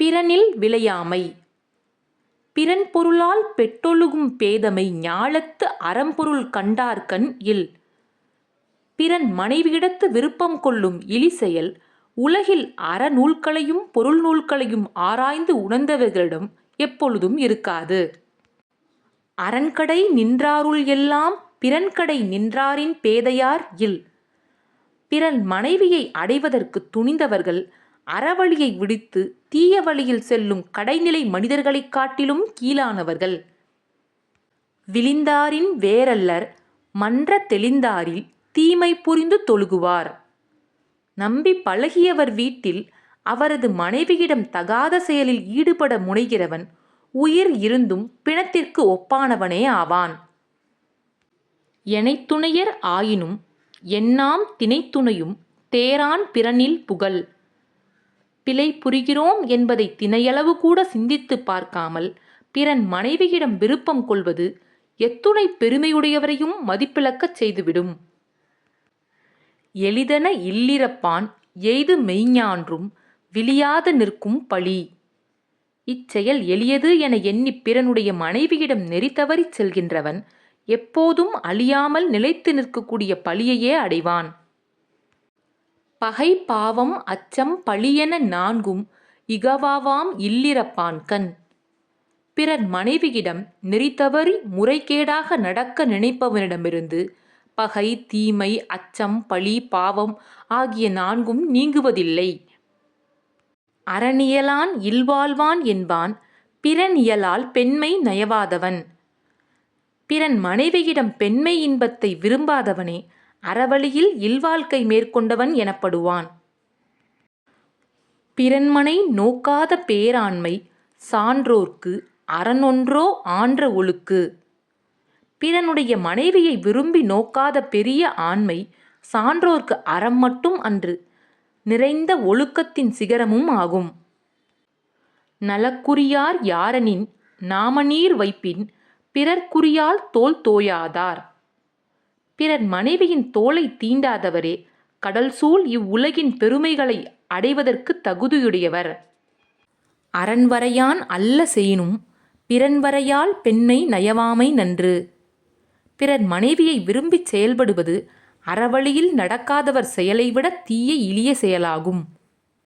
பிறனில் விளையாமை. பிறன் பொருளால் பெற்றொழுகும் பேதமை ஞாலத்து அறம்பொருள் கண்டார்கண் இல். பிறன் மனைவியிடத்து விருப்பம் கொள்ளும் இழிசெயல் உலகில் அறநூல்களையும் பொருள் நூல்களையும் ஆராய்ந்து உணர்ந்தவர்களிடம் எப்பொழுதும் இருக்காது. அரண்கடை நின்றாருள் எல்லாம் பிறன்கடை நின்றாரின் பேதையார் இல். பிறன் மனைவியை அடைவதற்கு துணிந்தவர்கள் அறவழியை விடுத்து தீய வழியில் செல்லும் கடைநிலை மனிதர்களைக் காட்டிலும் கீழானவர்கள். விழிந்தாரின் வேறல்லர் மன்ற தெளிந்தாரில் தீமை புரிந்து தொழுகுவார். நம்பி பழகியவர் வீட்டில் அவரது மனைவியிடம் தகாத செயலில் ஈடுபட முனைகிறவன் உயிர் இருந்தும் பிணத்திற்கு ஒப்பானவனே ஆவான். எனைத்துணையர் ஆயினும் என்னாம் தினைத்துணையும் தேரான் பிறனில் புகழ். பிழை புரிகிறோம் என்பதை தினையளவு கூட சிந்தித்து பார்க்காமல் பிறன் மனைவியிடம் விருப்பம் கொள்வது எத்துணை பெருமையுடையவரையும் மதிப்பிழக்கச் செய்துவிடும். எளிதென இல்லிரப்பான் எய்து மெய்ஞான்றும் விழியாது நிற்கும் பழி. இச்செயல் எளியது என எண்ணி பிறனுடைய மனைவியிடம் நெறி தவறிச் செல்கின்றவன் எப்போதும் அழியாமல் நிலைத்து நிற்கக்கூடிய பழியையே அடைவான். பகை பாவம் அச்சம் பழியென நான்கும் இகவாவாம் இல்லிரப்பான் கண். பிறர் மனைவியிடம் நெறி தவறி முறைகேடாக நடக்க நினைப்பவனிடமிருந்து பகை தீமை அச்சம் பழி பாவம் ஆகிய நான்கும் நீங்குவதில்லை. அறனியலான் இல்வாழ்வான் என்பான் பிறனியலால் பெண்மை நயவாதவன். பிறன் மனைவியிடம் பெண்மை இன்பத்தை விரும்பாதவனே அறவழியில் இல்வாழ்க்கை மேற்கொண்டவன் எனப்படுவான். பிறன்மனை நோக்காத பேராண்மை சான்றோர்க்கு அறனொன்றோ ஆன்ற ஒழுக்கு. பிறனுடைய மனைவியை விரும்பி நோக்காத பெரிய ஆண்மை சான்றோர்க்கு அறம் மட்டும் அன்று நிறைந்த ஒழுக்கத்தின் சிகரமும் ஆகும். நலக்குரியார் யாரெனின் நாமநீர் வைப்பின் பிறர்க்குரியால் தோள் தோயாதார். பிறர் மனைவியின் தோளை தீண்டாதவரே கடல் சூழ் இவ்வுலகின் பெருமைகளை அடைவதற்கு தகுதியுடையவர். அரண்வரையான் அல்ல செய்யினும் பிறன்வரையால் பெண்மை நயவாமை நன்று. பிறர் மனைவியை விரும்பிச் செயல்படுவது அறவழியில் நடக்காதவர் செயலைவிட தீய இழிய செயலாகும்.